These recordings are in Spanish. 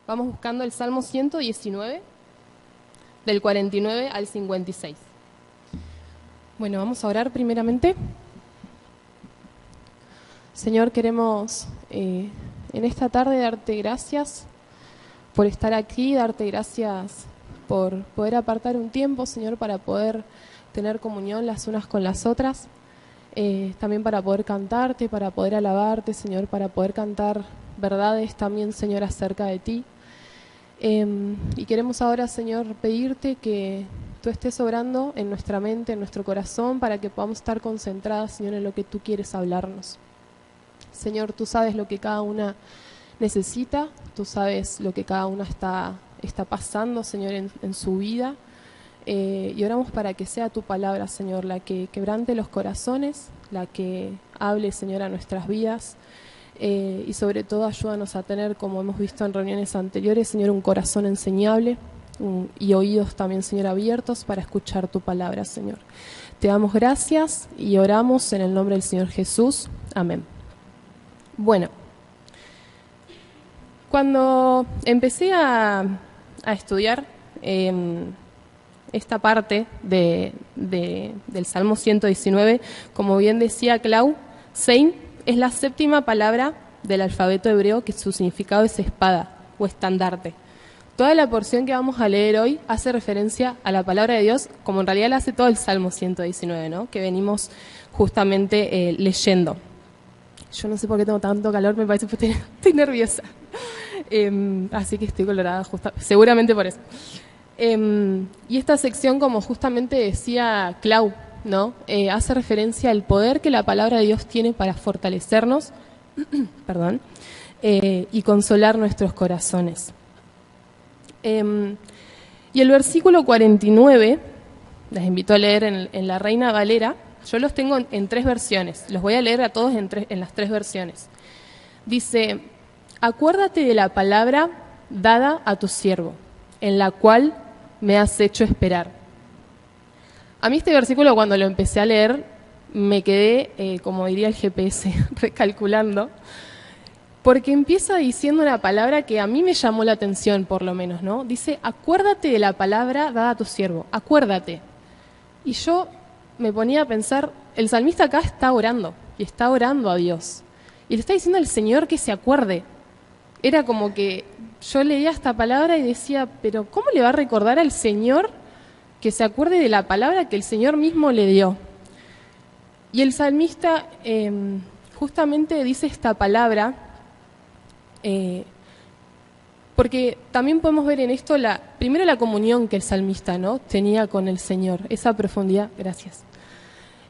Vamos buscando el Salmo 119, del 49 al 56. Bueno, vamos a orar primeramente. Señor, queremos en esta tarde darte gracias por estar aquí, darte gracias por poder apartar un tiempo, Señor, para poder tener comunión las unas con las otras, también para poder cantarte, para poder alabarte, Señor, para poder cantar verdades también, Señor, acerca de ti. Y queremos ahora, Señor, pedirte que tú estés obrando en nuestra mente, en nuestro corazón, para que podamos estar concentradas, Señor, en lo que tú quieres hablarnos. Señor, tú sabes lo que cada una necesita, tú sabes lo que cada una está pasando, Señor, en su vida. Y oramos para que sea tu palabra, Señor, la que quebrante los corazones, la que hable, Señor, a nuestras vidas. Y sobre todo ayúdanos a tener, como hemos visto en reuniones anteriores, Señor, un corazón enseñable y oídos también, Señor, abiertos para escuchar tu palabra, Señor. Te damos gracias y oramos en el nombre del Señor Jesús. Amén. Bueno, cuando empecé a estudiar esta parte del Salmo 119, como bien decía Clau, Sein es la séptima palabra del alfabeto hebreo que su significado es espada o estandarte. Toda la porción que vamos a leer hoy hace referencia a la palabra de Dios, como en realidad la hace todo el Salmo 119, ¿no? Que venimos justamente leyendo. Yo no sé por qué tengo tanto calor, me parece que estoy nerviosa. Así que estoy colorada, seguramente por eso. Y esta sección, como justamente decía Clau, ¿no? Hace referencia al poder que la palabra de Dios tiene para fortalecernos perdón, y consolar nuestros corazones. Y el versículo 49, les invito a leer en la Reina Valera. Yo los tengo en tres versiones, los voy a leer a todos en las tres versiones. Dice: acuérdate de la palabra dada a tu siervo, en la cual me has hecho esperar. A mí este versículo, cuando lo empecé a leer, me quedé, como diría el GPS, recalculando, porque empieza diciendo una palabra que a mí me llamó la atención, por lo menos, ¿no? Dice: acuérdate de la palabra dada a tu siervo, acuérdate. Y yo me ponía a pensar, el salmista acá está orando, y está orando a Dios. Y le está diciendo al Señor que se acuerde. Era como que yo leía esta palabra y decía, pero ¿cómo le va a recordar al Señor que se acuerde de la palabra que el Señor mismo le dio? Y el salmista justamente dice esta palabra, porque también podemos ver en esto primero la comunión que el salmista, ¿no?, tenía con el Señor, esa profundidad, gracias,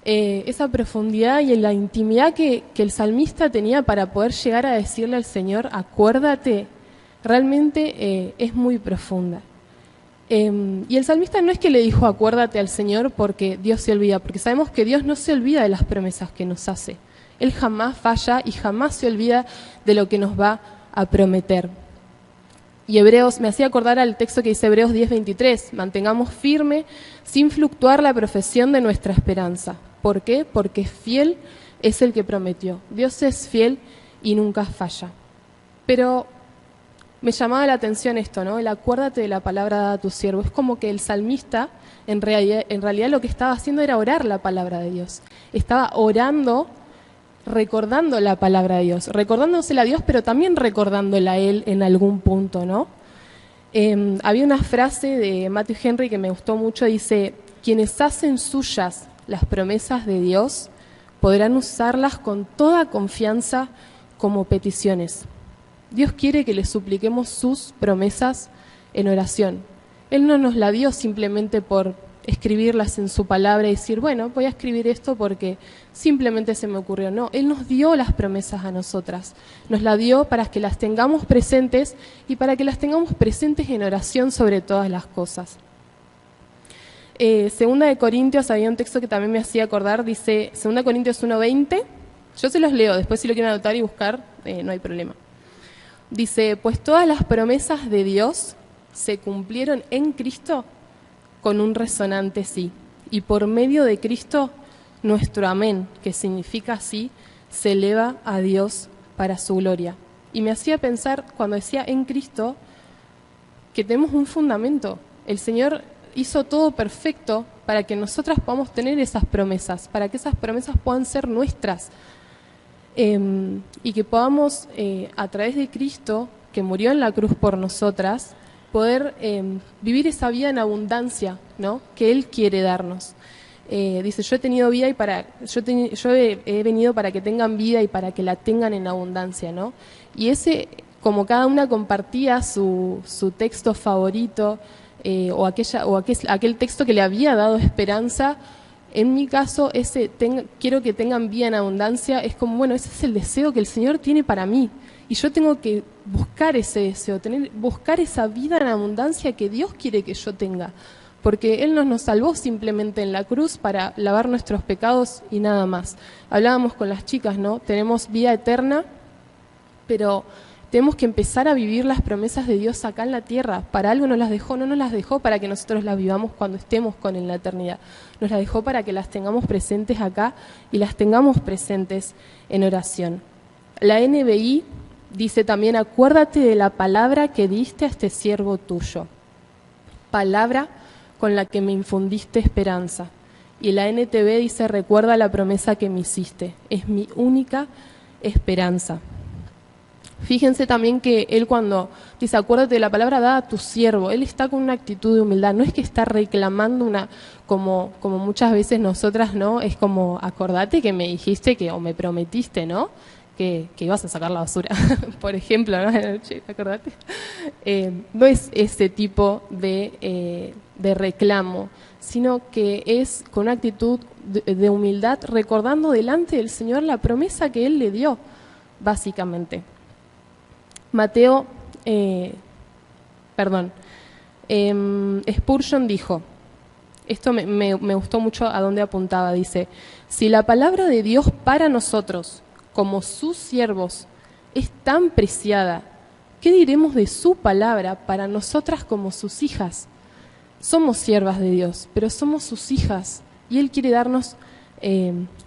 esa profundidad y la intimidad que el salmista tenía para poder llegar a decirle al Señor, acuérdate, realmente es muy profunda. Y el salmista no es que le dijo acuérdate al Señor porque Dios se olvida, porque sabemos que Dios no se olvida de las promesas que nos hace. Él jamás falla y jamás se olvida de lo que nos va a prometer. Y Hebreos, me hacía acordar al texto que dice Hebreos 10:23, mantengamos firme sin fluctuar la profesión de nuestra esperanza. ¿Por qué? Porque fiel es el que prometió. Dios es fiel y nunca falla. Pero me llamaba la atención esto, ¿no? El acuérdate de la palabra dada a tu siervo. Es como que el salmista, en realidad lo que estaba haciendo era orar la palabra de Dios. Estaba orando, recordando la palabra de Dios, recordándosela a Dios, pero también recordándola a Él en algún punto, ¿no? Había una frase de Matthew Henry que me gustó mucho, dice, quienes hacen suyas las promesas de Dios podrán usarlas con toda confianza como peticiones. Dios quiere que le supliquemos sus promesas en oración. Él no nos la dio simplemente por escribirlas en su palabra y decir, bueno, voy a escribir esto porque simplemente se me ocurrió. No, Él nos dio las promesas a nosotras. Nos la dio para que las tengamos presentes y para que las tengamos presentes en oración sobre todas las cosas. Segunda de Corintios, había un texto que también me hacía acordar, dice, Segunda Corintios 1:20, yo se los leo, después si lo quieren anotar y buscar, no hay problema. Dice, pues todas las promesas de Dios se cumplieron en Cristo con un resonante sí. Y por medio de Cristo, nuestro amén, que significa sí, se eleva a Dios para su gloria. Y me hacía pensar, cuando decía en Cristo, que tenemos un fundamento. El Señor hizo todo perfecto para que nosotras podamos tener esas promesas, para que esas promesas puedan ser nuestras. Y que podamos, a través de Cristo, que murió en la cruz por nosotras, poder vivir esa vida en abundancia, ¿no?, que Él quiere darnos. Dice, yo he tenido vida y he venido para que tengan vida y para que la tengan en abundancia, ¿no? Y como cada una compartía su texto favorito, o aquel texto que le había dado esperanza, en mi caso, quiero que tengan vida en abundancia, es como, bueno, ese es el deseo que el Señor tiene para mí. Y yo tengo que buscar ese deseo, buscar esa vida en abundancia que Dios quiere que yo tenga. Porque Él no nos salvó simplemente en la cruz para lavar nuestros pecados y nada más. Hablábamos con las chicas, ¿no? Tenemos vida eterna, pero tenemos que empezar a vivir las promesas de Dios acá en la tierra. Para algo nos las dejó, no nos las dejó para que nosotros las vivamos cuando estemos con Él en la eternidad. Nos las dejó para que las tengamos presentes acá y las tengamos presentes en oración. La NBI dice también, acuérdate de la palabra que diste a este siervo tuyo. Palabra con la que me infundiste esperanza. Y la NTV dice, recuerda la promesa que me hiciste, es mi única esperanza. Fíjense también que él cuando dice, acuérdate de la palabra dada a tu siervo, él está con una actitud de humildad, no es que está reclamando como muchas veces nosotras, ¿no? Es como, acordate que me dijiste o me prometiste, ¿no?, que ibas a sacar la basura, por ejemplo, ¿no? Acordate. No es ese tipo de reclamo, sino que es con una actitud de humildad, recordando delante del Señor la promesa que Él le dio, básicamente. Spurgeon dijo, esto me gustó mucho a dónde apuntaba, dice, si la palabra de Dios para nosotros, como sus siervos, es tan preciada, ¿qué diremos de su palabra para nosotras como sus hijas? Somos siervas de Dios, pero somos sus hijas y Él quiere darnos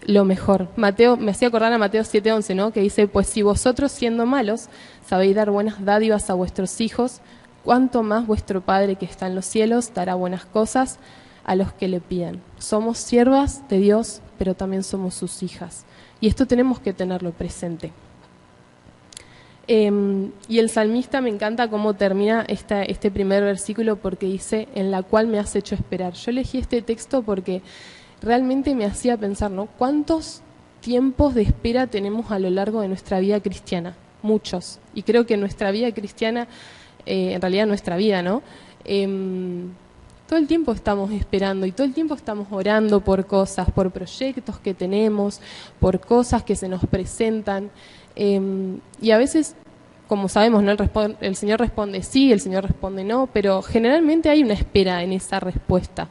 lo mejor. Me hacía acordar a Mateo 7:11, ¿no?, que dice, pues si vosotros siendo malos sabéis dar buenas dádivas a vuestros hijos, cuánto más vuestro Padre que está en los cielos dará buenas cosas a los que le pidan. Somos siervas de Dios, pero también somos sus hijas. Y esto tenemos que tenerlo presente. Y el salmista, me encanta cómo termina este primer versículo, porque dice, en la cual me has hecho esperar. Yo elegí este texto porque realmente me hacía pensar, ¿no?, ¿cuántos tiempos de espera tenemos a lo largo de nuestra vida cristiana? Muchos. Y creo que nuestra vida cristiana, en realidad nuestra vida, ¿no?, todo el tiempo estamos esperando y todo el tiempo estamos orando por cosas, por proyectos que tenemos, por cosas que se nos presentan. Y a veces, como sabemos, ¿no?, el Señor responde sí, el Señor responde no, pero generalmente hay una espera en esa respuesta.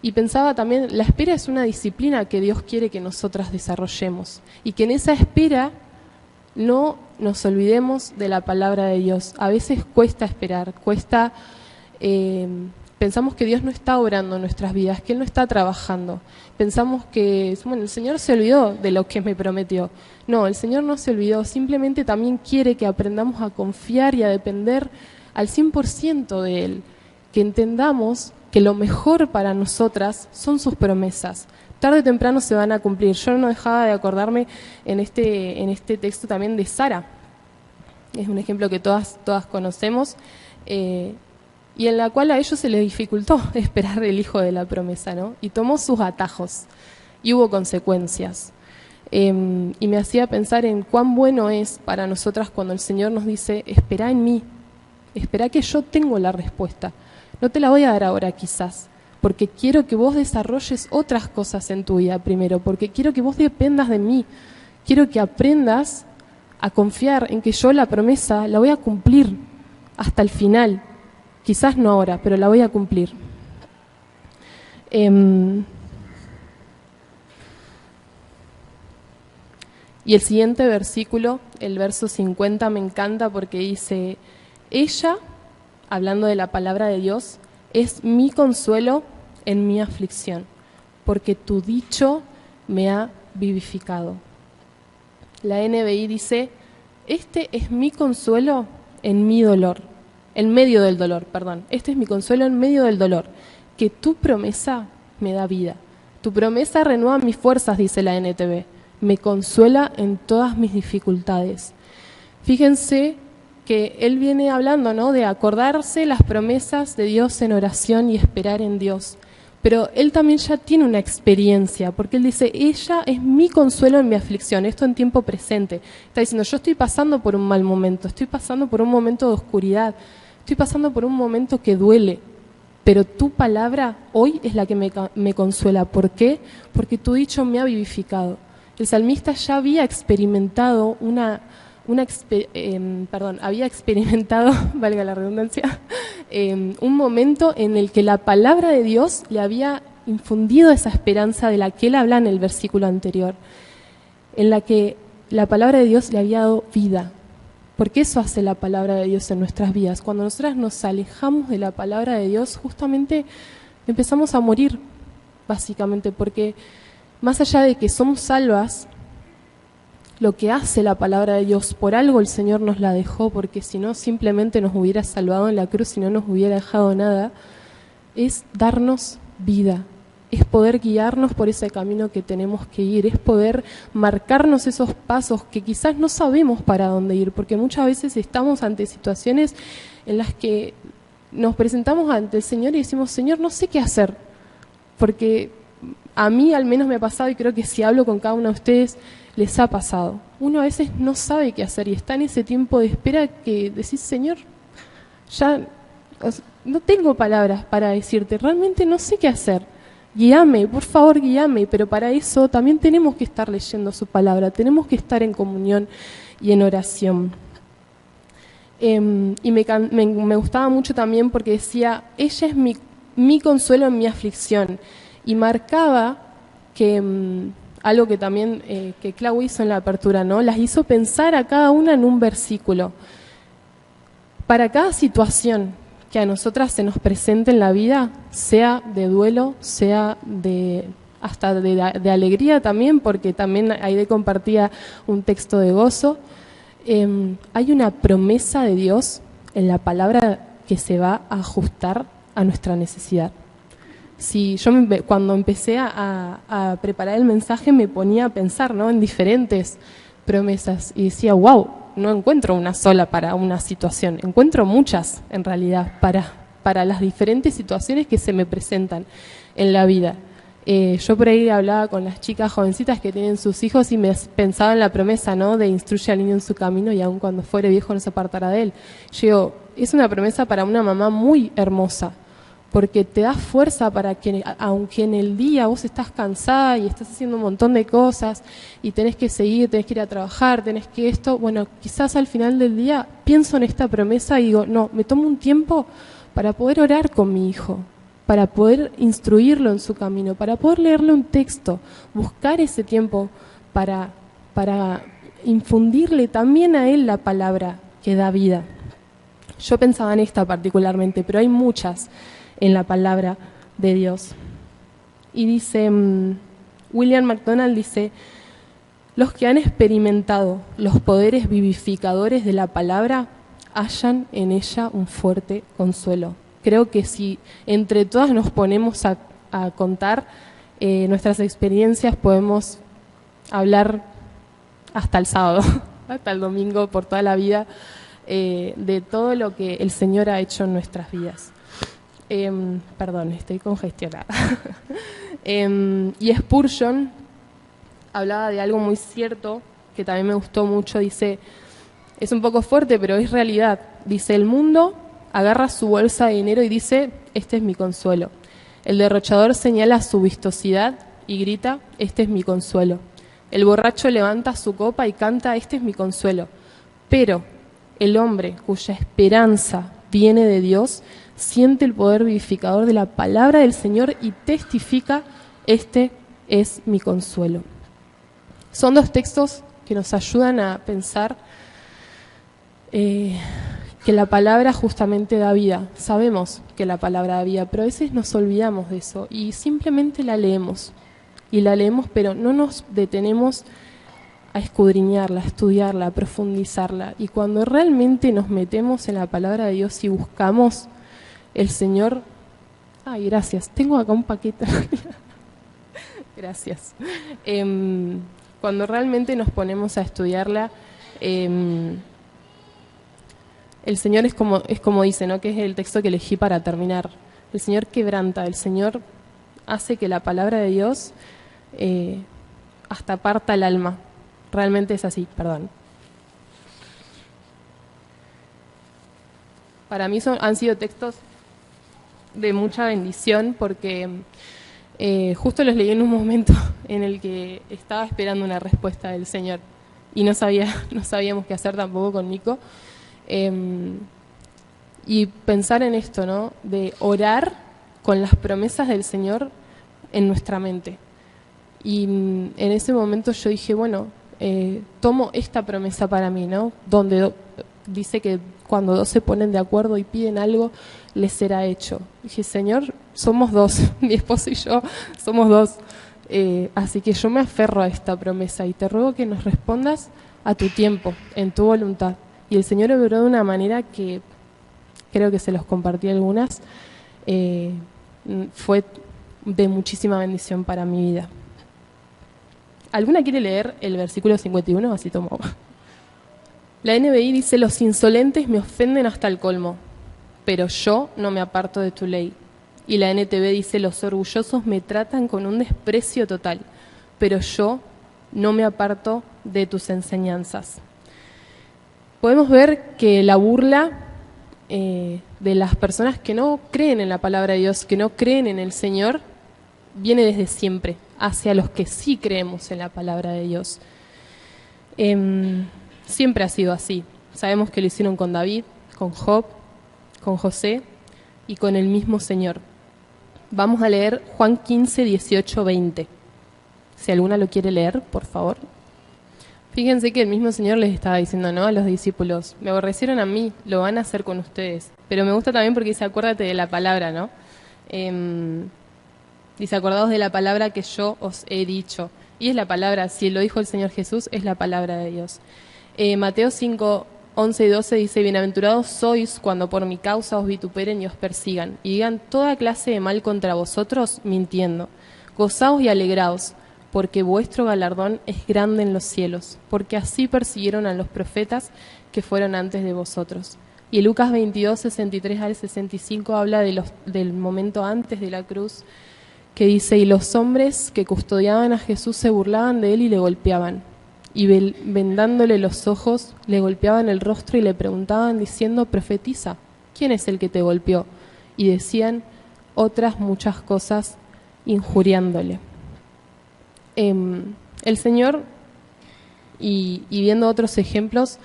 Y pensaba también, la espera es una disciplina que Dios quiere que nosotras desarrollemos y que en esa espera no nos olvidemos de la palabra de Dios. A veces cuesta esperar, pensamos que Dios no está obrando en nuestras vidas, que Él no está trabajando. Pensamos que, bueno, el Señor se olvidó de lo que me prometió. No, el Señor no se olvidó, simplemente también quiere que aprendamos a confiar y a depender al 100% de Él, que entendamos que lo mejor para nosotras son sus promesas. Tarde o temprano se van a cumplir. Yo no dejaba de acordarme en este texto también de Sara. Es un ejemplo que todas conocemos, y en la cual a ellos se les dificultó esperar el hijo de la promesa, ¿no? Y tomó sus atajos, y hubo consecuencias. Y me hacía pensar en cuán bueno es para nosotras cuando el Señor nos dice, espera en mí, espera que yo tengo la respuesta. No te la voy a dar ahora quizás, porque quiero que vos desarrolles otras cosas en tu vida primero, porque quiero que vos dependas de mí, quiero que aprendas a confiar en que yo la promesa la voy a cumplir hasta el final. Quizás no ahora, pero la voy a cumplir. Y el siguiente versículo, el verso 50, me encanta porque dice, ella, hablando de la palabra de Dios, es mi consuelo en mi aflicción, porque tu dicho me ha vivificado. La NBI dice, este es mi consuelo en mi dolor. en medio del dolor, perdón. Este es mi consuelo en medio del dolor, que tu promesa me da vida. Tu promesa renueva mis fuerzas, dice la NTV. Me consuela en todas mis dificultades. Fíjense que él viene hablando, ¿no?, de acordarse las promesas de Dios en oración y esperar en Dios. Pero él también ya tiene una experiencia, porque él dice, ella es mi consuelo en mi aflicción, esto en tiempo presente. Está diciendo, yo estoy pasando por un mal momento, estoy pasando por un momento de oscuridad, estoy pasando por un momento que duele, pero tu palabra hoy es la que me consuela. ¿Por qué? Porque tu dicho me ha vivificado. El salmista ya había experimentado había experimentado, valga la redundancia, un momento en el que la palabra de Dios le había infundido esa esperanza de la que él habla en el versículo anterior, en la que la palabra de Dios le había dado vida. Porque eso hace la palabra de Dios en nuestras vidas. Cuando nosotras nos alejamos de la palabra de Dios, justamente empezamos a morir, básicamente, porque más allá de que somos salvas, lo que hace la palabra de Dios, por algo el Señor nos la dejó, porque si no simplemente nos hubiera salvado en la cruz y no nos hubiera dejado nada, es darnos vida, es poder guiarnos por ese camino que tenemos que ir, es poder marcarnos esos pasos que quizás no sabemos para dónde ir, porque muchas veces estamos ante situaciones en las que nos presentamos ante el Señor y decimos, Señor, no sé qué hacer, porque a mí al menos me ha pasado, y creo que si hablo con cada uno de ustedes, les ha pasado. Uno a veces no sabe qué hacer y está en ese tiempo de espera que decís, Señor, ya no tengo palabras para decirte, realmente no sé qué hacer. Guíame, por favor, guíame, pero para eso también tenemos que estar leyendo su palabra, tenemos que estar en comunión y en oración. Y me gustaba mucho también porque decía, ella es mi consuelo en mi aflicción, y marcaba que algo que también que Clau hizo en la apertura, ¿no? Las hizo pensar a cada una en un versículo. Para cada situación que a nosotras se nos presente en la vida, sea de duelo, sea hasta de alegría también, porque también Aide compartía un texto de gozo, hay una promesa de Dios en la palabra que se va a ajustar a nuestra necesidad. Si yo cuando empecé a preparar el mensaje me ponía a pensar, ¿no?, en diferentes promesas y decía, wow, no encuentro una sola para una situación, encuentro muchas en realidad para las diferentes situaciones que se me presentan en la vida. Yo por ahí hablaba con las chicas jovencitas que tienen sus hijos y me pensaba en la promesa, ¿no?, de instruye al niño en su camino y aun cuando fuere viejo no se apartará de él. Yo digo, es una promesa para una mamá muy hermosa, porque te da fuerza para que, aunque en el día vos estás cansada y estás haciendo un montón de cosas y tenés que seguir, tenés que ir a trabajar, tenés que esto, bueno, quizás al final del día pienso en esta promesa y digo, no, me tomo un tiempo para poder orar con mi hijo, para poder instruirlo en su camino, para poder leerle un texto, buscar ese tiempo para infundirle también a él la palabra que da vida. Yo pensaba en esta particularmente, pero hay muchas en la palabra de Dios. Y dice, William MacDonald dice, los que han experimentado los poderes vivificadores de la palabra hallan en ella un fuerte consuelo. Creo que si entre todas nos ponemos a contar nuestras experiencias, podemos hablar hasta el sábado, hasta el domingo, por toda la vida, de todo lo que el Señor ha hecho en nuestras vidas. Perdón, estoy congestionada. Y Spurgeon hablaba de algo muy cierto que también me gustó mucho. Dice, es un poco fuerte, pero es realidad. Dice, el mundo agarra su bolsa de dinero y dice, este es mi consuelo. El derrochador señala su vistosidad y grita, este es mi consuelo. El borracho levanta su copa y canta, este es mi consuelo. Pero el hombre cuya esperanza viene de Dios siente el poder vivificador de la palabra del Señor y testifica, este es mi consuelo. Son dos textos que nos ayudan a pensar que la palabra justamente da vida. Sabemos que la palabra da vida, pero a veces nos olvidamos de eso y simplemente la leemos. Y la leemos, pero no nos detenemos a escudriñarla, a estudiarla, a profundizarla. Y cuando realmente nos metemos en la palabra de Dios y buscamos, el Señor... Ay, gracias. Tengo acá un paquete. Gracias. Cuando realmente nos ponemos a estudiarla, el Señor es como dice, ¿no? Que es el texto que elegí para terminar. El Señor quebranta, el Señor hace que la palabra de Dios hasta parta el alma. Realmente es así, perdón. Para mí han sido textos de mucha bendición porque justo los leí en un momento en el que estaba esperando una respuesta del Señor y no sabíamos qué hacer tampoco con Nico. Y pensar en esto, ¿no? De orar con las promesas del Señor en nuestra mente. Y en ese momento yo dije, bueno, tomo esta promesa para mí, ¿no? Donde dice que cuando dos se ponen de acuerdo y piden algo, les será hecho. Dije, Señor, somos dos, mi esposo y yo somos dos. Así que yo me aferro a esta promesa y te ruego que nos respondas a tu tiempo, en tu voluntad. Y el Señor obró de una manera que creo que se los compartí algunas, fue de muchísima bendición para mi vida. ¿Alguna quiere leer el versículo 51? Así tomo. La NBI dice, los insolentes me ofenden hasta el colmo, pero yo no me aparto de tu ley. Y la NTV dice, los orgullosos me tratan con un desprecio total, pero yo no me aparto de tus enseñanzas. Podemos ver que la burla de las personas que no creen en la palabra de Dios, que no creen en el Señor, viene desde siempre, hacia los que sí creemos en la palabra de Dios. Siempre ha sido así. Sabemos que lo hicieron con David, con Job, con José y con el mismo Señor. Vamos a leer Juan 15, 18, 20. Si alguna lo quiere leer, por favor. Fíjense que el mismo Señor les estaba diciendo, ¿no?, a los discípulos, me aborrecieron a mí, lo van a hacer con ustedes. Pero me gusta también porque dice, acuérdate de la palabra, ¿no? Dice, acordaos de la palabra que yo os he dicho. Y es la palabra, si lo dijo el Señor Jesús, es la palabra de Dios. Mateo 5, 11 y 12 dice, bienaventurados sois cuando por mi causa os vituperen y os persigan, y digan toda clase de mal contra vosotros, mintiendo. Gozaos y alegraos, porque vuestro galardón es grande en los cielos, porque así persiguieron a los profetas que fueron antes de vosotros. Y Lucas 22, 63 al 65 habla del momento antes de la cruz, que dice, y los hombres que custodiaban a Jesús se burlaban de él y le golpeaban. Y vendándole los ojos, le golpeaban el rostro y le preguntaban diciendo, profetiza, ¿quién es el que te golpeó? Y decían otras muchas cosas injuriándole. El Señor, y viendo otros ejemplos,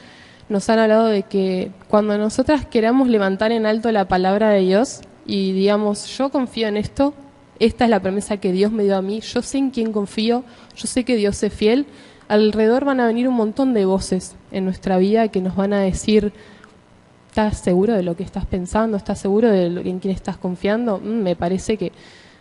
nos han hablado de que cuando nosotras queramos levantar en alto la palabra de Dios y digamos, yo confío en esto, esta es la promesa que Dios me dio a mí, yo sé en quién confío, yo sé que Dios es fiel, alrededor van a venir un montón de voces en nuestra vida que nos van a decir, ¿estás seguro de lo que estás pensando? ¿Estás seguro de en quién estás confiando? Me parece que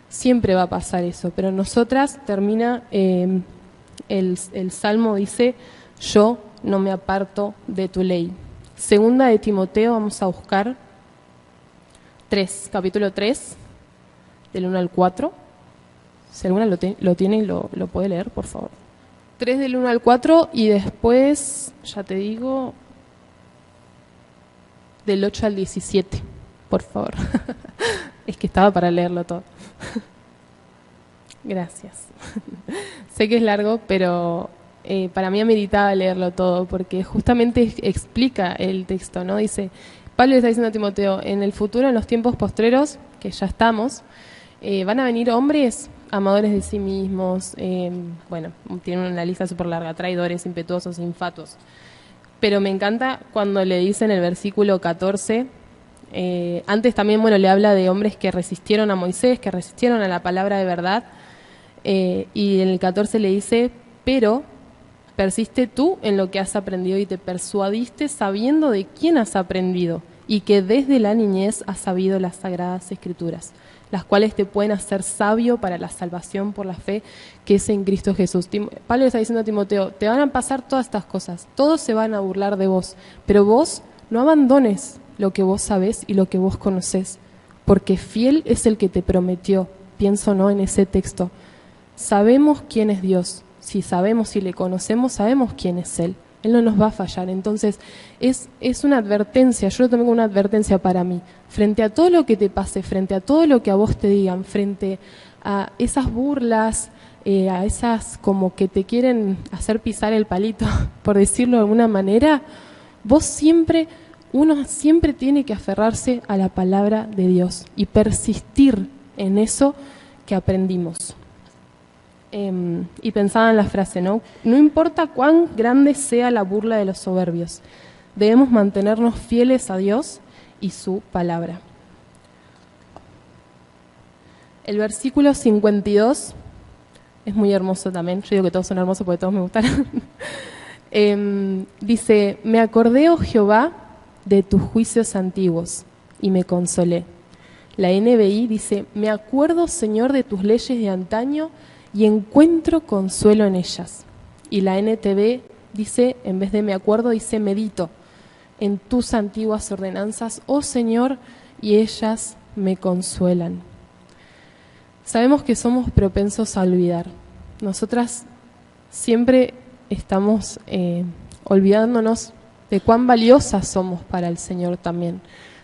siempre va a pasar eso, pero nosotras termina, el Salmo dice, yo no me aparto de tu ley. Segunda de Timoteo, vamos a buscar capítulo 3, del 1 al 4. Si alguna lo tiene y lo puede leer, por favor. 3 del 1 al 4 y después, ya te digo, del 8 al 17, por favor. Es que estaba para leerlo todo. Gracias. Sé que es largo, pero para mí ameritaba leerlo todo, porque justamente explica el texto, ¿no? Dice, Pablo le está diciendo a Timoteo, en el futuro, en los tiempos postreros, que ya estamos, van a venir hombres amadores de sí mismos, bueno, tienen una lista súper larga, traidores, impetuosos, infatuos. Pero me encanta cuando le dice en el versículo 14, antes también, bueno, le habla de hombres que resistieron a Moisés, que resistieron a la palabra de verdad, y en el 14 le dice, pero persiste tú en lo que has aprendido y te persuadiste sabiendo de quién has aprendido y que desde la niñez has sabido las sagradas escrituras, las cuales te pueden hacer sabio para la salvación por la fe que es en Cristo Jesús. Pablo le está diciendo a Timoteo, te van a pasar todas estas cosas, todos se van a burlar de vos, pero vos no abandones lo que vos sabés y lo que vos conocés, porque fiel es el que te prometió. Pienso no en ese texto. Sabemos quién es Dios. Si sabemos, si le conocemos, sabemos quién es Él. Él no nos va a fallar. Entonces, es una advertencia, yo lo tomé como una advertencia para mí. Frente a todo lo que te pase, frente a todo lo que a vos te digan, frente a esas burlas, a esas como que te quieren hacer pisar el palito, por decirlo de alguna manera, uno siempre tiene que aferrarse a la palabra de Dios y persistir en eso que aprendimos. Y pensaba en la frase, ¿no? No importa cuán grande sea la burla de los soberbios, debemos mantenernos fieles a Dios y su palabra. El versículo 52 es muy hermoso también. Yo digo que todos son hermosos porque todos me gustaron. Dice, me acordé, oh Jehová, de tus juicios antiguos y me consolé. La NBI dice, me acuerdo, Señor, de tus leyes de antaño y encuentro consuelo en ellas. Y la NTV dice, en vez de me acuerdo, dice medito en tus antiguas ordenanzas, oh Señor, y ellas me consuelan. Sabemos que somos propensos a olvidar. Nosotras siempre estamos olvidándonos de cuán valiosas somos para el Señor también,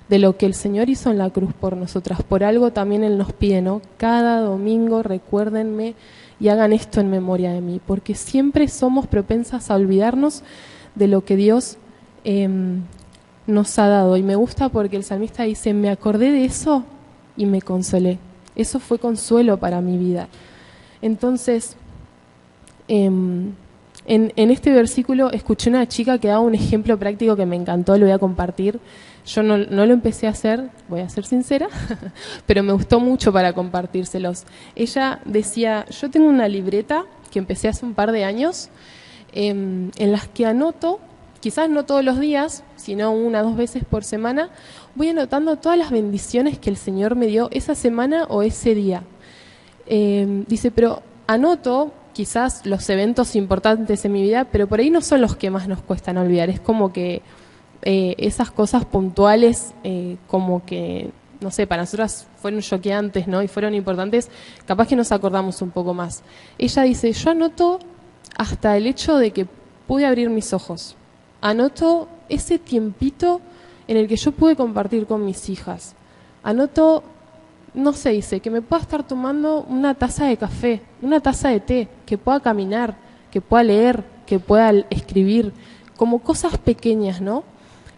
de lo que el Señor hizo en la cruz por nosotras. Por algo también Él nos pide, ¿no? Cada domingo recuérdenme y hagan esto en memoria de mí, porque siempre somos propensas a olvidarnos de lo que Dios nos ha dado. Y me gusta porque el salmista dice, me acordé de eso y me consolé. Eso fue consuelo para mi vida. Entonces, en este versículo escuché una chica que daba un ejemplo práctico que me encantó, lo voy a compartir. Yo no lo empecé a hacer, voy a ser sincera, pero me gustó mucho para compartírselos. Ella decía, yo tengo una libreta que empecé hace un par de años, en las que anoto, quizás no todos los días, sino 1 o 2 veces por semana, voy anotando todas las bendiciones que el Señor me dio esa semana o ese día. Dice, pero anoto quizás los eventos importantes en mi vida, pero por ahí no son los que más nos cuestan olvidar. Es como que esas cosas puntuales, como que, no sé, para nosotras fueron choqueantes, ¿no? Y fueron importantes, capaz que nos acordamos un poco más. Ella dice, yo anoto hasta el hecho de que pude abrir mis ojos. Anoto ese tiempito en el que yo pude compartir con mis hijas. Anoto, no sé, dice, que me pueda estar tomando una taza de café, una taza de té, que pueda caminar, que pueda leer, que pueda escribir, como cosas pequeñas, ¿no?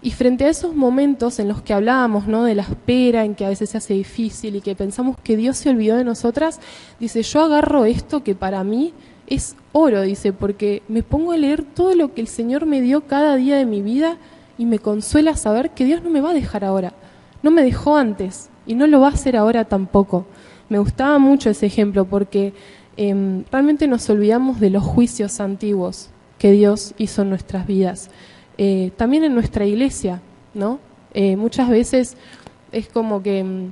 Y frente a esos momentos en los que hablábamos, ¿no?, de la espera, en que a veces se hace difícil y que pensamos que Dios se olvidó de nosotras, dice, yo agarro esto que para mí es oro, dice, porque me pongo a leer todo lo que el Señor me dio cada día de mi vida y me consuela saber que Dios no me va a dejar ahora, no me dejó antes y no lo va a hacer ahora tampoco. Me gustaba mucho ese ejemplo porque realmente nos olvidamos de los juicios antiguos que Dios hizo en nuestras vidas. También en nuestra iglesia, ¿no? Muchas veces es como que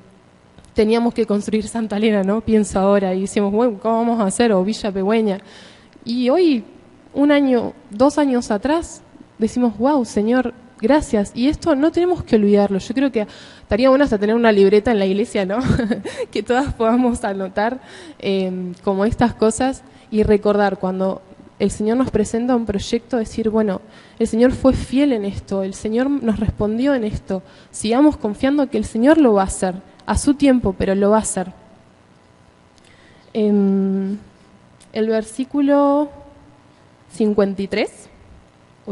teníamos que construir Santa Elena, ¿no? Pienso ahora y decimos, bueno, ¿cómo vamos a hacer? O Villa Pegüeña. Y hoy, 1 año, 2 años atrás, decimos, wow, Señor, gracias. Y esto no tenemos que olvidarlo. Yo creo que estaría bueno hasta tener una libreta en la iglesia, ¿no? Que todas podamos anotar como estas cosas y recordar cuando el Señor nos presenta un proyecto, decir, bueno, el Señor fue fiel en esto, el Señor nos respondió en esto. Sigamos confiando que el Señor lo va a hacer, a su tiempo, pero lo va a hacer. El versículo 53,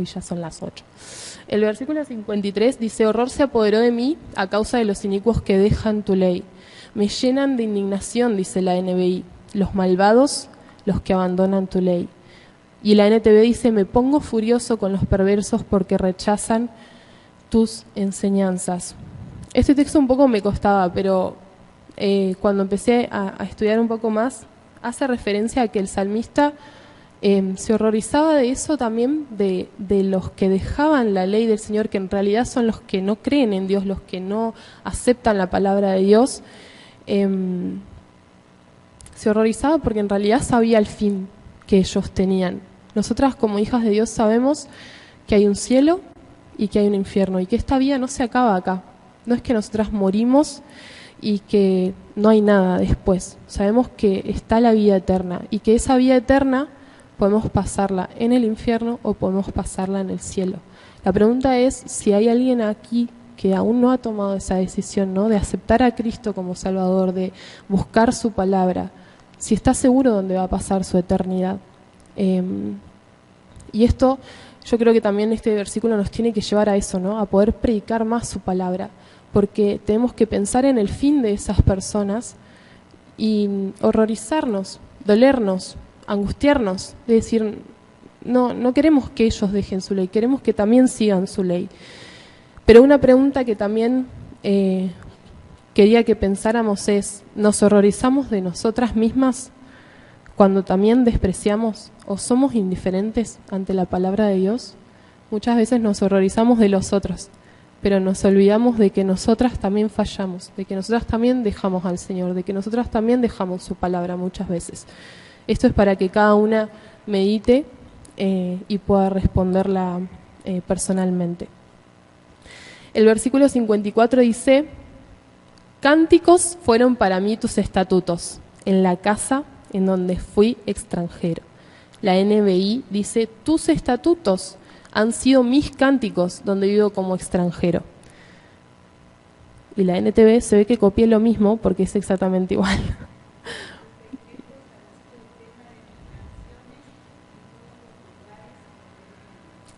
ya son las 8. El versículo 53 dice, horror se apoderó de mí a causa de los inicuos que dejan tu ley. Me llenan de indignación, dice la NBI, los malvados, los que abandonan tu ley. Y la NTV dice, me pongo furioso con los perversos porque rechazan tus enseñanzas. Este texto un poco me costaba, pero cuando empecé a estudiar un poco más, hace referencia a que el salmista se horrorizaba de eso también, de los que dejaban la ley del Señor, que en realidad son los que no creen en Dios, los que no aceptan la palabra de Dios. Se horrorizaba porque en realidad sabía el fin que ellos tenían. Nosotras como hijas de Dios sabemos que hay un cielo y que hay un infierno y que esta vida no se acaba acá. No es que nosotras morimos y que no hay nada después. Sabemos que está la vida eterna y que esa vida eterna podemos pasarla en el infierno o podemos pasarla en el cielo. La pregunta es si hay alguien aquí que aún no ha tomado esa decisión, ¿no? De aceptar a Cristo como Salvador, de buscar su palabra, si está seguro dónde va a pasar su eternidad. Y esto, yo creo que también este versículo nos tiene que llevar a eso, ¿no? A poder predicar más su palabra, porque tenemos que pensar en el fin de esas personas y horrorizarnos, dolernos, angustiarnos, de decir, no queremos que ellos dejen su ley, queremos que también sigan su ley. Pero una pregunta que también quería que pensáramos es, ¿nos horrorizamos de nosotras mismas cuando también despreciamos o somos indiferentes ante la palabra de Dios? Muchas veces nos horrorizamos de los otros, pero nos olvidamos de que nosotras también fallamos, de que nosotras también dejamos al Señor, de que nosotras también dejamos su palabra muchas veces. Esto es para que cada una medite y pueda responderla personalmente. El versículo 54 dice: cánticos fueron para mí tus estatutos, en la casa en donde fui extranjero. La NBI dice: tus estatutos han sido mis cánticos donde vivo como extranjero. Y la NTV se ve que copié lo mismo porque es exactamente igual.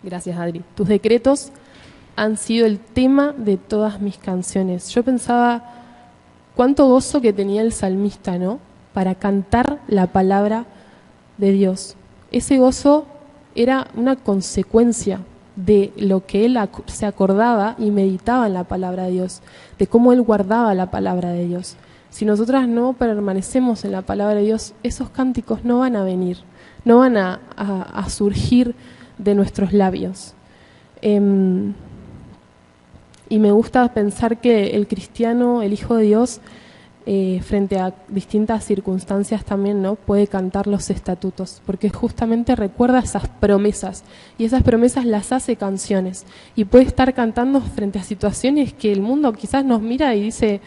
Gracias, Adri. Tus decretos han sido el tema de todas mis canciones. Yo pensaba cuánto gozo que tenía el salmista, ¿no? Para cantar la palabra de Dios. Ese gozo era una consecuencia de lo que él se acordaba y meditaba en la palabra de Dios, de cómo él guardaba la palabra de Dios. Si nosotras no permanecemos en la palabra de Dios, esos cánticos no van a venir, no van a surgir de nuestros labios. Y me gusta pensar que el cristiano, el Hijo de Dios, frente a distintas circunstancias también, ¿no?, puede cantar los estatutos, porque justamente recuerda esas promesas, y esas promesas las hace canciones, y puede estar cantando frente a situaciones que el mundo quizás nos mira y dice,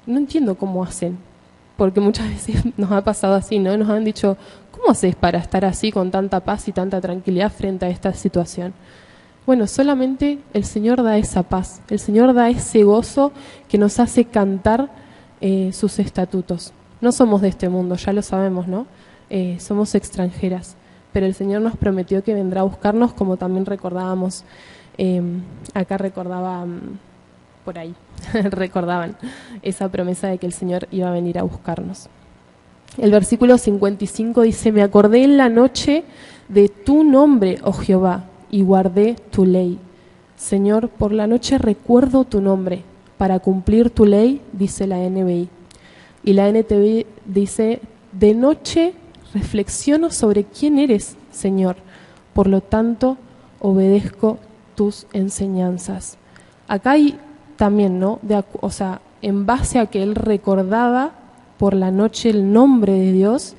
no entiendo cómo hacen, porque muchas veces nos ha pasado así, ¿no? Nos han dicho, ¿cómo haces para estar así con tanta paz y tanta tranquilidad frente a esta situación? Bueno, solamente el Señor da esa paz, el Señor da ese gozo que nos hace cantar sus estatutos. No somos de este mundo, ya lo sabemos, ¿no? Somos extranjeras, pero el Señor nos prometió que vendrá a buscarnos, como también recordábamos, acá recordaban, por ahí, recordaban esa promesa de que el Señor iba a venir a buscarnos. El versículo 55 dice: me acordé en la noche de tu nombre, oh Jehová, y guardé tu ley. Señor, por la noche recuerdo tu nombre, para cumplir tu ley, dice la NBI. Y la NTV dice: de noche reflexiono sobre quién eres, Señor, por lo tanto obedezco tus enseñanzas. Acá hay también, ¿no? O sea, en base a que él recordaba por la noche el nombre de Dios,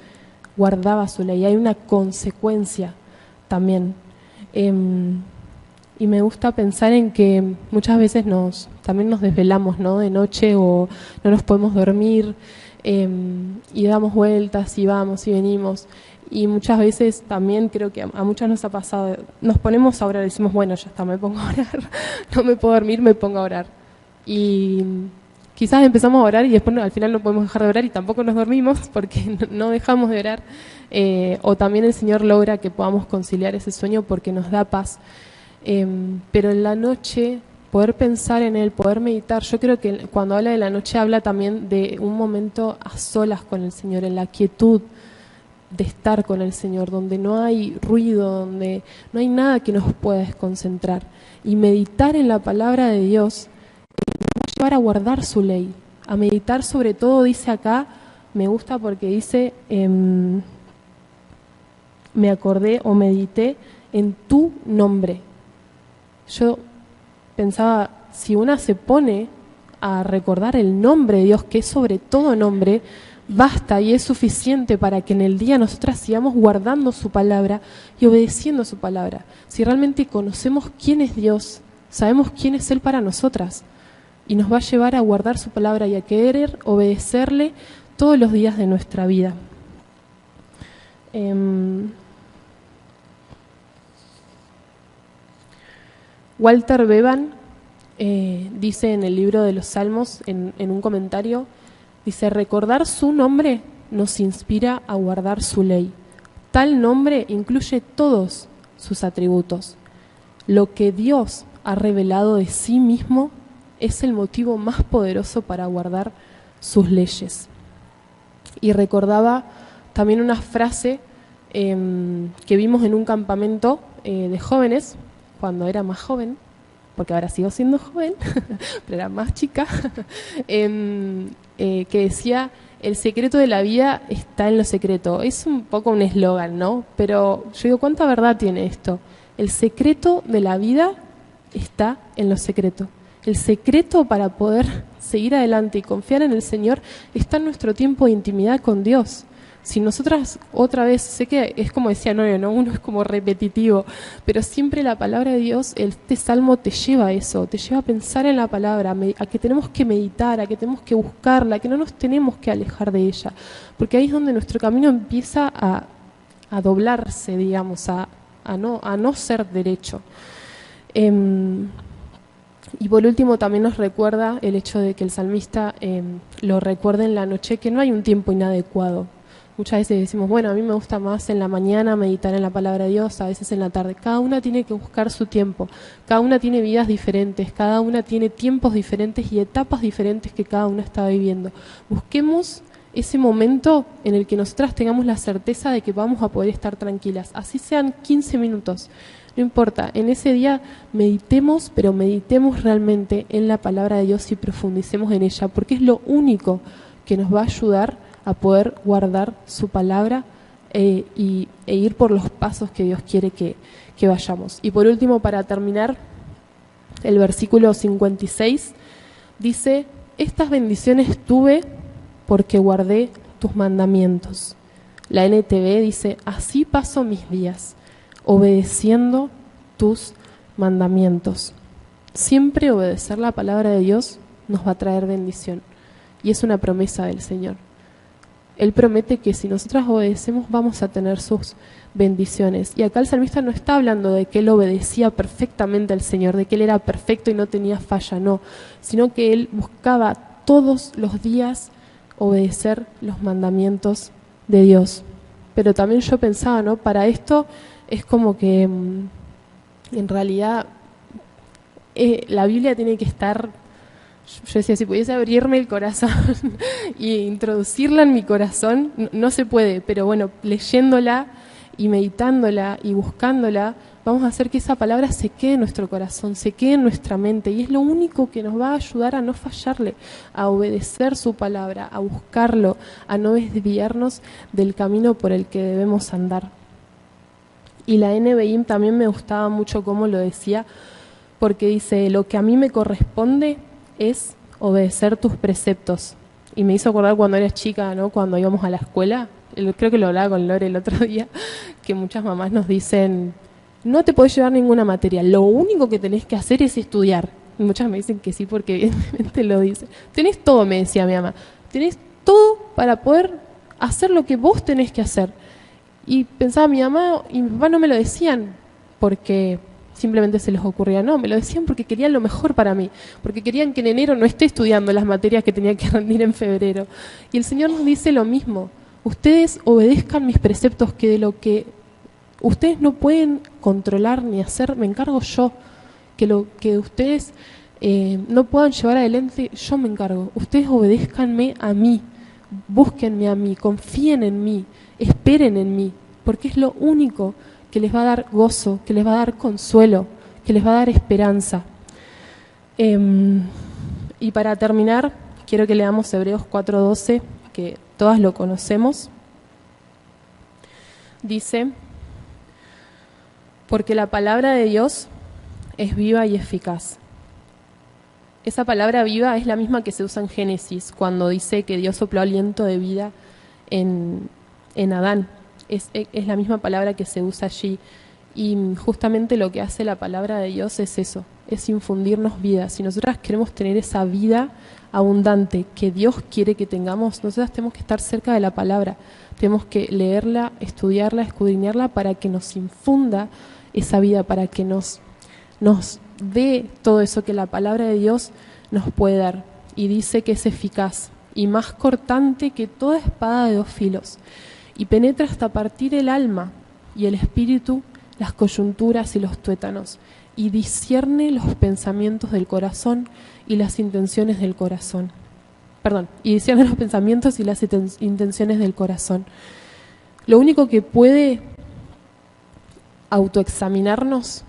guardaba su ley. Hay una consecuencia también. Y me gusta pensar en que muchas veces también nos desvelamos, ¿no?, de noche, o no nos podemos dormir, y damos vueltas y vamos y venimos. Y muchas veces también creo que a muchas nos ha pasado, nos ponemos a orar y decimos, bueno, ya está, me pongo a orar, no me puedo dormir, me pongo a orar. Y quizás empezamos a orar y después al final no podemos dejar de orar y tampoco nos dormimos porque no dejamos de orar. O también el Señor logra que podamos conciliar ese sueño porque nos da paz. Pero en la noche poder pensar en Él, poder meditar, yo creo que cuando habla de la noche habla también de un momento a solas con el Señor, en la quietud de estar con el Señor, donde no hay ruido, donde no hay nada que nos pueda desconcentrar. Y meditar en la palabra de Dios nos va a llevar a guardar su ley, a meditar sobre todo, dice acá, me gusta porque dice, me acordé o medité en tu nombre. Yo pensaba, si una se pone a recordar el nombre de Dios, que es sobre todo nombre, basta y es suficiente para que en el día nosotras sigamos guardando su palabra y obedeciendo su palabra. Si realmente conocemos quién es Dios, sabemos quién es Él para nosotras, y nos va a llevar a guardar su palabra y a querer obedecerle todos los días de nuestra vida. Walter Bevan dice en el libro de los Salmos, en un comentario, dice: recordar su nombre nos inspira a guardar su ley. Tal nombre incluye todos sus atributos. Lo que Dios ha revelado de sí mismo es el motivo más poderoso para guardar sus leyes. Y recordaba también una frase que vimos en un campamento de jóvenes, cuando era más joven, porque ahora sigo siendo joven, pero era más chica, que decía: el secreto de la vida está en lo secreto. Es un poco un eslogan, ¿no? Pero yo digo, ¿cuánta verdad tiene esto? El secreto de la vida está en lo secreto. El secreto para poder seguir adelante y confiar en el Señor está en nuestro tiempo de intimidad con Dios. Si nosotras, otra vez, sé que es como decía Noé, ¿no? Uno es como repetitivo, pero siempre la palabra de Dios, este salmo te lleva a eso, te lleva a pensar en la palabra, a que tenemos que meditar, a que tenemos que buscarla, que no nos tenemos que alejar de ella, porque ahí es donde nuestro camino empieza a doblarse, digamos, a no ser derecho. Y por último también nos recuerda el hecho de que el salmista lo recuerde en la noche, que no hay un tiempo inadecuado. Muchas veces decimos, bueno, a mí me gusta más en la mañana meditar en la palabra de Dios, a veces en la tarde. Cada una tiene que buscar su tiempo, cada una tiene vidas diferentes, cada una tiene tiempos diferentes y etapas diferentes que cada una está viviendo. Busquemos ese momento en el que nosotras tengamos la certeza de que vamos a poder estar tranquilas, así sean 15 minutos. No importa, en ese día meditemos, pero meditemos realmente en la palabra de Dios y profundicemos en ella, porque es lo único que nos va a ayudar a poder guardar su palabra e ir por los pasos que Dios quiere que vayamos. Y por último, para terminar, el versículo 56 dice: estas bendiciones tuve porque guardé tus mandamientos. La NTV dice: así paso mis días, obedeciendo tus mandamientos. Siempre obedecer la palabra de Dios nos va a traer bendición. Y es una promesa del Señor. Él promete que si nosotras obedecemos vamos a tener sus bendiciones. Y acá el salmista no está hablando de que él obedecía perfectamente al Señor, de que él era perfecto y no tenía falla, no. Sino que él buscaba todos los días obedecer los mandamientos de Dios. Pero también yo pensaba, ¿no? Para esto es como que en realidad la Biblia tiene que estar... Yo decía, si pudiese abrirme el corazón y introducirla en mi corazón, no se puede, pero bueno, leyéndola y meditándola y buscándola, vamos a hacer que esa palabra se quede en nuestro corazón, se quede en nuestra mente, y es lo único que nos va a ayudar a no fallarle, a obedecer su palabra, a buscarlo, a no desviarnos del camino por el que debemos andar. Y la NBI también me gustaba mucho cómo lo decía, porque dice: lo que a mí me corresponde es obedecer tus preceptos. Y me hizo acordar cuando era chica, ¿no? Cuando íbamos a la escuela, creo que lo hablaba con Lore el otro día, que muchas mamás nos dicen: no te podés llevar ninguna materia, lo único que tenés que hacer es estudiar. Y muchas me dicen que sí, porque evidentemente lo dicen. Tenés todo, me decía mi mamá, tenés todo para poder hacer lo que vos tenés que hacer. Y pensaba, mi mamá y mi papá no me lo decían porque simplemente se les ocurría, no, me lo decían porque querían lo mejor para mí, porque querían que en enero no esté estudiando las materias que tenía que rendir en febrero. Y el Señor nos dice lo mismo: ustedes obedezcan mis preceptos, que de lo que ustedes no pueden controlar ni hacer, me encargo yo, que lo que ustedes no puedan llevar adelante, yo me encargo. Ustedes obedézcanme a mí, búsquenme a mí, confíen en mí, esperen en mí, porque es lo único que les va a dar gozo, que les va a dar consuelo, que les va a dar esperanza. Y para terminar, quiero que leamos Hebreos 4:12, que todas lo conocemos. Dice: porque la palabra de Dios es viva y eficaz. Esa palabra viva es la misma que se usa en Génesis, cuando dice que Dios sopló aliento de vida en Adán. Es la misma palabra que se usa allí. Y justamente lo que hace la palabra de Dios es eso, es infundirnos vida. Si nosotras queremos tener esa vida abundante que Dios quiere que tengamos, nosotras tenemos que estar cerca de la palabra. Tenemos que leerla, estudiarla, escudriñarla para que nos infunda esa vida, para que nos dé todo eso que la palabra de Dios nos puede dar. Y dice que es eficaz y más cortante que toda espada de 2 filos y penetra hasta partir el alma y el espíritu, las coyunturas y los tuétanos, y discierne los pensamientos del corazón y las intenciones del corazón. Y discierne los pensamientos y las intenciones del corazón. Lo único que puede autoexaminarnos,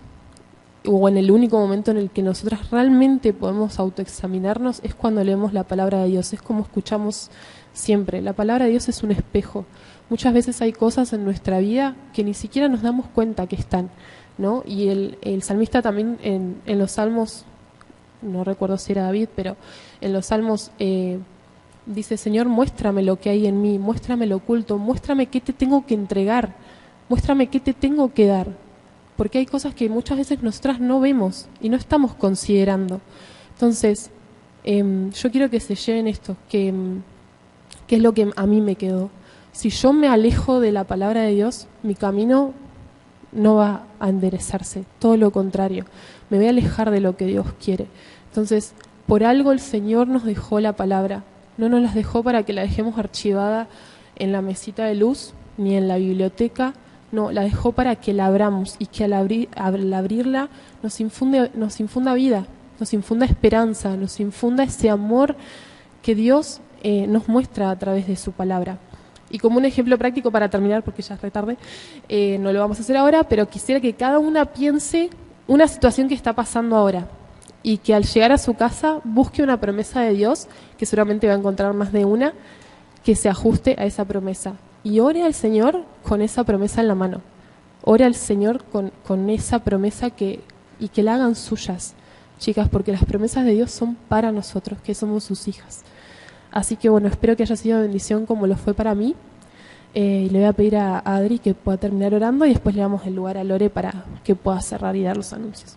o en el único momento en el que nosotras realmente podemos autoexaminarnos, es cuando leemos la palabra de Dios. Es como escuchamos siempre, la palabra de Dios es un espejo. Muchas veces hay cosas en nuestra vida que ni siquiera nos damos cuenta que están, ¿no? Y el salmista también en los salmos, no recuerdo si era David, pero en los salmos dice: Señor, muéstrame lo que hay en mí, muéstrame lo oculto, muéstrame qué te tengo que entregar, muéstrame qué te tengo que dar. Porque hay cosas que muchas veces nosotras no vemos y no estamos considerando. Entonces, yo quiero que se lleven esto, que es lo que a mí me quedó. Si yo me alejo de la palabra de Dios, mi camino no va a enderezarse, todo lo contrario, me voy a alejar de lo que Dios quiere. Entonces, por algo el Señor nos dejó la palabra, no nos las dejó para que la dejemos archivada en la mesita de luz, ni en la biblioteca, no, la dejó para que la abramos y que al abrirla nos infunda vida, nos infunda esperanza, nos infunda ese amor que Dios nos muestra a través de su palabra. Y como un ejemplo práctico para terminar, porque ya es re tarde, no lo vamos a hacer ahora, pero quisiera que cada una piense una situación que está pasando ahora y que al llegar a su casa busque una promesa de Dios, que seguramente va a encontrar más de una, que se ajuste a esa promesa. Y ore al Señor con esa promesa en la mano. Ore al Señor con esa promesa y que la hagan suyas, chicas, porque las promesas de Dios son para nosotros, que somos sus hijas. Así que bueno, espero que haya sido bendición como lo fue para mí. Y le voy a pedir a Adri que pueda terminar orando y después le damos el lugar a Lore para que pueda cerrar y dar los anuncios.